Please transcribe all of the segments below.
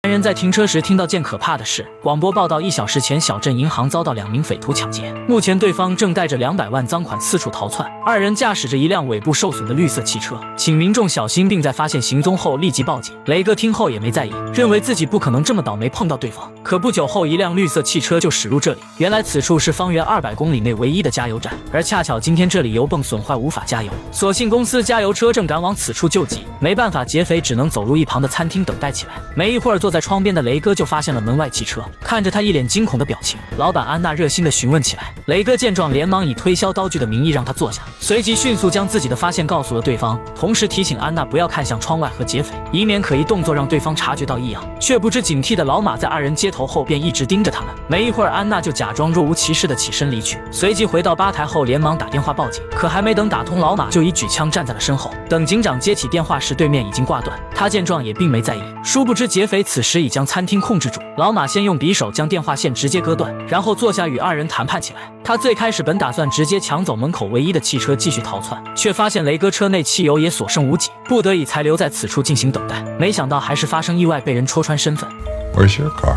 男人在停车时听到件可怕的事，广播报道：1小时前，小镇银行遭到2名匪徒抢劫，目前对方正带着200万赃款四处逃窜。2人驾驶着一辆尾部受损的绿色汽车，请民众小心，并在发现行踪后立即报警。雷哥听后也没在意，认为自己不可能这么倒霉碰到对方。可不久后，一辆绿色汽车就驶入这里，原来此处是方圆200公里内唯一的加油站，而恰巧今天这里油泵损坏无法加油，所幸公司加油车正赶往此处救急，没办法，劫匪只能走入一旁的餐厅等待起来。没一会儿，坐在窗边的雷哥就发现了门外汽车，看着他一脸惊恐的表情，老板安娜热心的询问起来。雷哥见状，连忙以推销刀具的名义让他坐下，随即迅速将自己的发现告诉了对方，同时提醒安娜不要看向窗外和劫匪，以免可疑动作让对方察觉到异样。却不知警惕的老马在2人接头后便一直盯着他们。没一会儿，安娜就假装若无其事的起身离去，随即回到吧台后连忙打电话报警，可还没等打通，老马就已举枪站在了身后。等警长接起电话时，对面已经挂断，他见状也并没在意，殊不知劫匪此时已将餐厅控制住。老马先用匕首将电话线直接割断，然后坐下与2人谈判起来。他最开始本打算直接抢走门口唯一的汽车继续逃窜，却发现雷哥车内汽油也所剩无几，不得已才留在此处进行等待。没想到还是发生意外，被人戳穿身份。 Where's your car?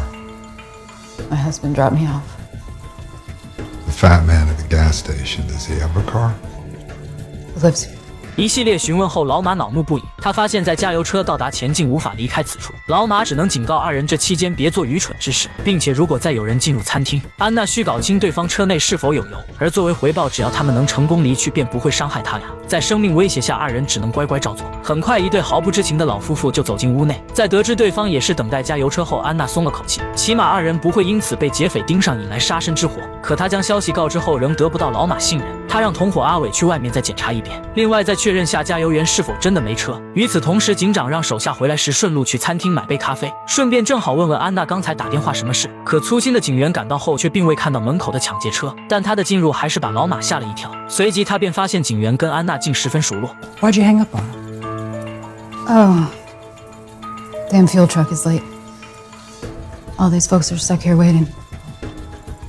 My husband dropped me off. The fat man at the gas station, does he have a car? He lives here. 一系列询问后，老马恼怒不已。他发现，在加油车到达前竟无法离开此处。老马只能警告2人，这期间别做愚蠢之事，并且如果再有人进入餐厅，安娜需搞清对方车内是否有油，而作为回报，只要他们能成功离去，便不会伤害他俩。在生命威胁下，2人只能乖乖照做。很快，一对毫不知情的老夫妇就走进屋内，在得知对方也是等待加油车后，安娜松了口气，起码2人不会因此被劫匪盯上，引来杀身之祸。可他将消息告知后，仍得不到老马信任，他让同伙阿伟去外面再检查一遍，另外再确认下加油员是否真的没车。与此同时，警长让手下回来时顺路去餐厅买杯咖啡，顺便正好问问安娜刚才打电话什么事。可粗心的警员赶到后却并未看到门口的抢劫车，但他的进入还是把老马吓了一跳。随即他便发现警员跟安娜竟十分熟络。 Why'd you hang up on him? Oh, damn fuel truck is late. All these folks are stuck here waiting.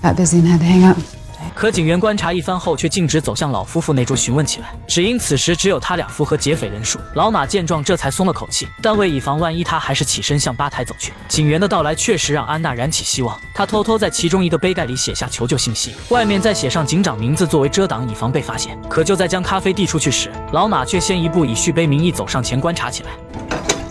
Got busy and had to hang up. 可警员观察一番后，却径直走向老夫妇那桌询问起来，只因此时只有他俩符合劫匪人数。老马见状，这才松了口气，但为以防万一，他还是起身向吧台走去。警员的到来确实让安娜燃起希望，她偷偷在其中一个杯盖里写下求救信息，外面再写上警长名字作为遮挡，以防被发现。可就在将咖啡递出去时，老马却先一步以续杯名义走上前观察起来。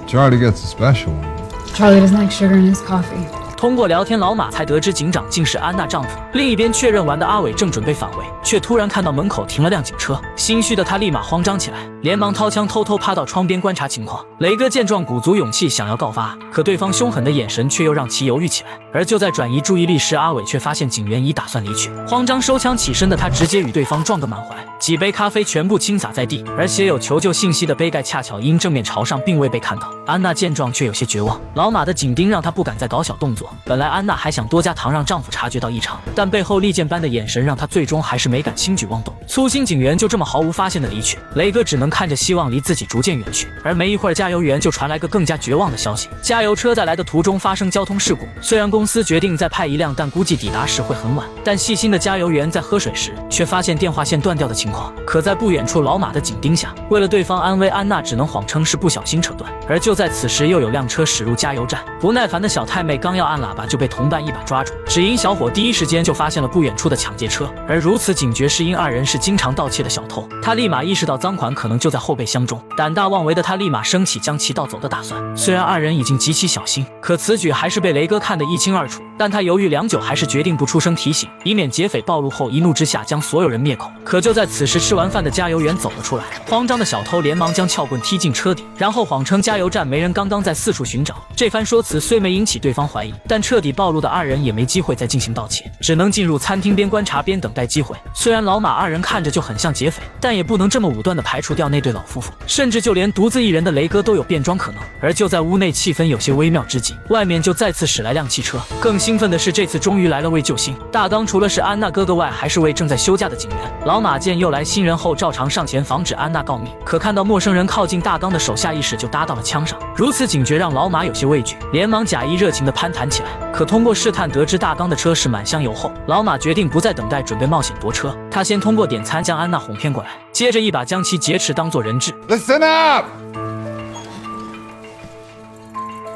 Charlie gets a special one. Charlie doesn't like sugar in his coffee. 通过聊天，老马才得知警长竟是安娜丈夫。另一边确认完的阿伟正准备返回，却突然看到门口停了辆警车，心虚的他立马慌张起来，连忙掏枪偷偷趴到窗边观察情况。雷哥见状鼓足勇气想要告发，可对方凶狠的眼神却又让其犹豫起来。而就在转移注意力时，阿伟却发现警员已打算离去，慌张收枪起身的他直接与对方撞个满怀，几杯咖啡全部倾洒在地，而写有求救信息的杯盖恰巧因正面朝上，并未被看到。安娜见状却有些绝望，老马的紧盯让她不敢再搞小动作。本来安娜还想多加糖让丈夫察觉到异常，但背后利剑般的眼神让她最终还是没敢轻举妄动。粗心警员就这么毫无发现的离去，雷哥只能看着希望离自己逐渐远去。而没一会儿，加油员就传来个更加绝望的消息：加油车在来的途中发生交通事故。虽然公司决定再派一辆，但估计抵达时会很晚。但细心的加油员在喝水时，却发现电话线断掉的情况。可在不远处老马的紧盯下，为了对方安危，安娜只能谎称是不小心扯断。而就在此时，又有辆车驶入加油站，不耐烦的小太妹刚要按喇叭，就被同伴一把抓住。只因小伙第一时间就发现了不远处的抢劫车，而如此警觉是因2人是经常盗窃的小偷，他立马意识到赃款可能就在后备箱中。胆大妄为的他立马升起将其盗走的打算。虽然2人已经极其小心，可此举还是被雷哥看得一清二楚。但他犹豫良久，还是决定不出声提醒，以免劫匪暴露后一怒之下将所有人灭口。可就在此时，吃完饭的加油员走了出来，慌张的小偷连忙将撬棍踢进车底，然后谎称加油站没人，刚刚在四处寻找。这番说辞虽没引起对方怀疑，但彻底暴露的2人也没机会再进行盗窃，只能进入餐厅边观察边等待机会。虽然老马2人看着就很像劫匪，但也不能这么武断地排除掉那对老夫妇，甚至就连独自一人的雷哥都有变装可能。而就在屋内气氛有些微妙之际，外面就再次驶来辆汽车。更兴奋的是，这次终于来了位救星。大刚除了是安娜哥哥外，还是位正在休假的警员。老马见又来新人后，照常上前防止安娜告密，可看到陌生人靠近大刚的手，下意识就搭到了枪上。如此警觉让老马有些畏惧，连忙假意热情地攀谈起来。可通过试探得知大刚的车是满箱油后，老马决定不再等待，准备冒险夺车。他先通过点餐将安娜哄骗过来，接着一把将其劫持当作人质。 Listen up!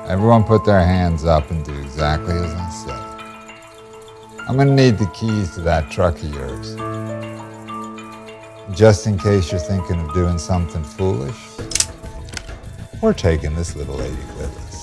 Everyone put their hands up and do exactly as I say. I'm gonna need the keys to that truck of yours. Just in case you're thinking of doing something foolish, we're taking this little lady with us.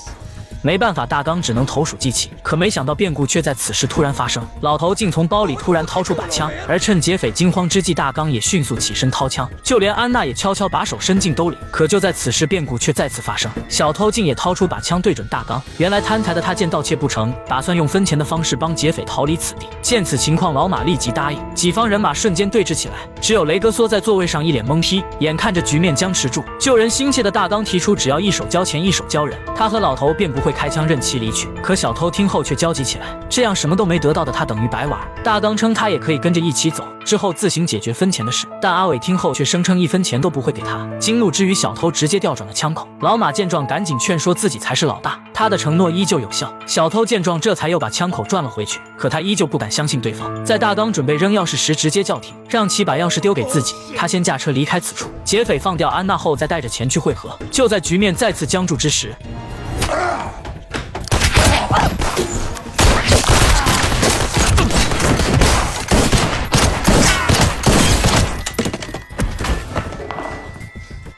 没办法，大刚只能投鼠忌器，可没想到变故却在此时突然发生。老头竟从包里突然掏出把枪，而趁劫匪惊慌之际，大刚也迅速起身掏枪，就连安娜也悄悄把手伸进兜里。可就在此时，变故却再次发生，小偷竟也掏出把枪对准大刚。原来贪财的他见盗窃不成，打算用分钱的方式帮劫匪逃离此地。见此情况，老马立即答应，几方人马瞬间对峙起来。只有雷哥缩在座位上一脸懵批，眼看着局面僵持住，救人心切的大刚提出，只要一手交钱一手交人，他和老头便不会开枪任其离去。可小偷听后却焦急起来，这样什么都没得到的他等于白玩。大刚称他也可以跟着一起走，之后自行解决分钱的事，但阿伟听后却声称1分钱都不会给他。惊怒之余，小偷直接调转了枪口。老马见状赶紧劝说自己才是老大，他的承诺依旧有效。小偷见状这才又把枪口转了回去，可他依旧不敢相信对方。在大刚准备扔钥匙时直接叫停，让其把钥匙丢给自己，他先驾车离开此处。劫匪放掉安娜后再带着钱去会合。就在局面再次僵住之时，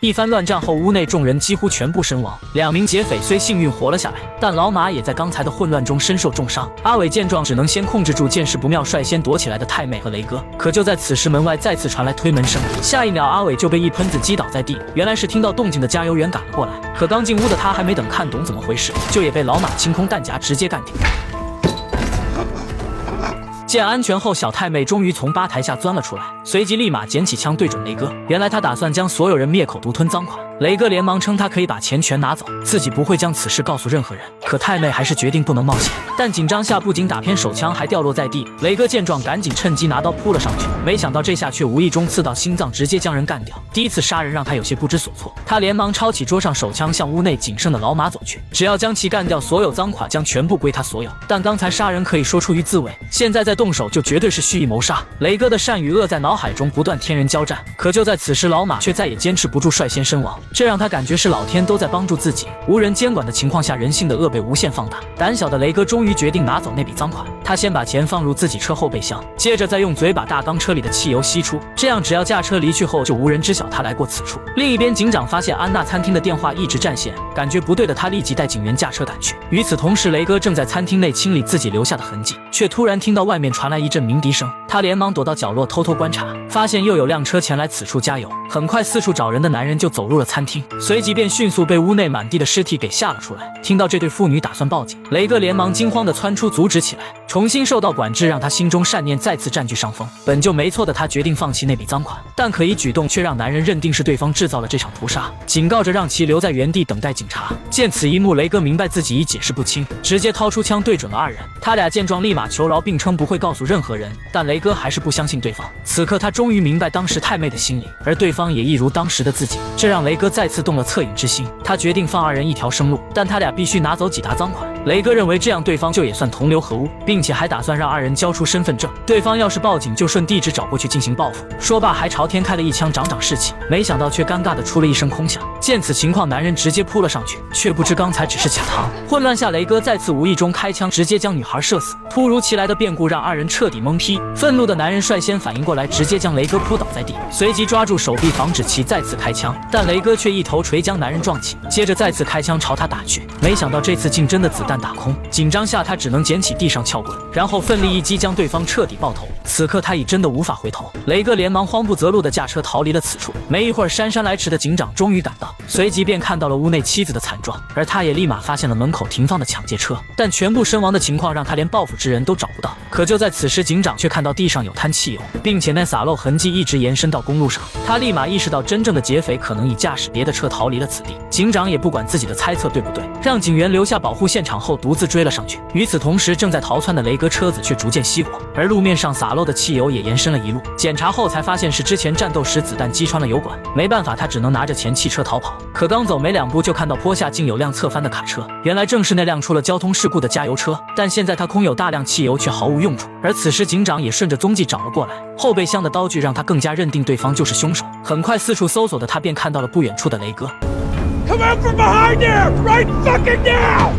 一番乱战后，屋内众人几乎全部身亡。2名劫匪虽幸运活了下来，但老马也在刚才的混乱中身受重伤。阿伟见状，只能先控制住见势不妙率先躲起来的太妹和雷哥。可就在此时，门外再次传来推门声，下一秒阿伟就被一喷子击倒在地。原来是听到动静的加油员赶了过来，可刚进屋的他还没等看懂怎么回事，就也被老马清空弹夹直接干掉。见安全后，小太妹终于从吧台下钻了出来，随即立马捡起枪对准雷哥。原来他打算将所有人灭口，独吞赃款。雷哥连忙称他可以把钱全拿走，自己不会将此事告诉任何人。可太妹还是决定不能冒险，但紧张下不仅打偏手枪，还掉落在地。雷哥见状，赶紧趁机拿刀扑了上去，没想到这下却无意中刺到心脏，直接将人干掉。第一次杀人让他有些不知所措，他连忙抄起桌上手枪，向屋内仅剩的老马走去。只要将其干掉，所有赃款将全部归他所有。但刚才杀人可以说出于自卫，现在再动手就绝对是蓄意谋杀。雷哥的善与恶在脑海中不断天人交战，可就在此时，老马却再也坚持不住，率先身亡。这让他感觉是老天都在帮助自己。无人监管的情况下，人性的恶被无限放大。胆小的雷哥终于决定拿走那笔赃款，他先把钱放入自己车后备箱，接着再用嘴把大刚车里的汽油吸出，这样只要驾车离去后，就无人知晓他来过此处。另一边，警长发现安娜餐厅的电话一直占线，感觉不对的他立即带警员驾车赶去。与此同时，雷哥正在餐厅内清理自己留下的痕迹，却突然听到外面传来一阵鸣笛声，他连忙躲到角落偷偷观察，发现又有辆车前来此处加油。很快，四处找人的男人就走入了餐厅，随即便迅速被屋内满地的尸体给吓了出来。听到这对父女打算报警，雷哥连忙惊慌地窜出阻止起来。重新受到管制让他心中善念再次占据上风，本就没错的他决定放弃那笔赃款，但可疑举动却让男人认定是对方制造了这场屠杀，警告着让其留在原地等待警察。见此一幕，雷哥明白自己已解释不清，直接掏出枪对准了二人。他俩见状立马求饶，并称不会告诉任何人，但雷哥还是不相信对方。此刻他终于明白当时太妹的心理，而对方也一如当时的自己，这让雷哥再次动了恻隐之心。他决定放二人一条生路，但他俩必须拿走几沓赃款。雷哥认为这样对方就也算同流合污，并且还打算让二人交出身份证，对方要是报警就顺地址找过去进行报复。说罢还朝天开了一枪，长士气，没想到却尴尬的出了一声空响。见此情况，男人直接扑了上去，却不知刚才只是卡糖。混乱下，雷哥再次无意中开枪，直接将女孩射死。突如其来的变故让二人彻底懵批，愤怒的男人率先反应过来，直接将雷哥扑倒在地，随即抓住手臂防止其再次开枪，但雷哥却一头锤将男人撞起，接着再次开枪朝他打去。没想到这次竟真的子弹打空，紧张下他只能捡起地上撬棍，然后奋力一击将对方彻底爆头。此刻他已真的无法回头，雷哥连忙慌不择路的驾车逃离了此处。没一会儿，姗姗来迟的警长终于赶到，随即便看到了屋内妻子的惨状，而他也立马发现了门口停放的抢劫车，但全部身亡的情况让他连报复之人都找不到。可就在此时，警长却看到地上有滩汽油，并且那洒漏痕迹一直延伸到公路上，他立马意识到真正的劫匪可能已驾驶别的车逃离了此地。警长也不管自己的猜测对不对，让警员留下保护现场后独自追了上去。与此同时，正在逃窜的雷哥车子却逐渐熄火，而路面上洒漏的汽油也延伸了一路。检查后才发现是之前战斗时子弹击穿了油管，没办法，他只能拿着钱弃车逃跑。可刚走没两步，就看到坡下竟有辆侧翻的卡车，原来正是那辆出了交通事故的加油车，但现在它空有大量汽油却毫无用处。而此时警长也顺着踪迹找了过来，后备箱的刀具让他更加认定对方就是凶手。很快四处搜索的他便看到了不远处的雷哥。Come out from behind there! Right fucking now!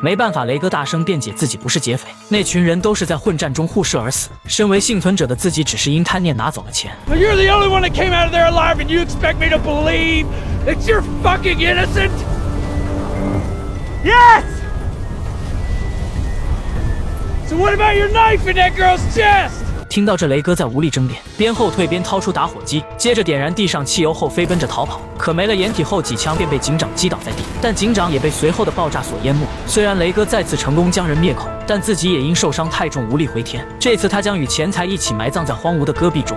没办法，雷哥大声辩解自己不是劫匪，那群人都是在混战中互射而死。身为幸存者的自己，只是因贪念拿走了钱。Well, you're the only one that came out of there alive, and you expect me to believe that you're fucking innocent? Yes! So what about your knife in that girl's chest? 听到这，雷哥在无力争辩，边后退边掏出打火机，接着点燃地上汽油后飞奔着逃跑。可没了掩体后，几枪便被警长击倒在地，但警长也被随后的爆炸所淹没。虽然雷哥再次成功将人灭口，但自己也因受伤太重无力回天。这次他将与钱财一起埋葬在荒芜的戈壁中。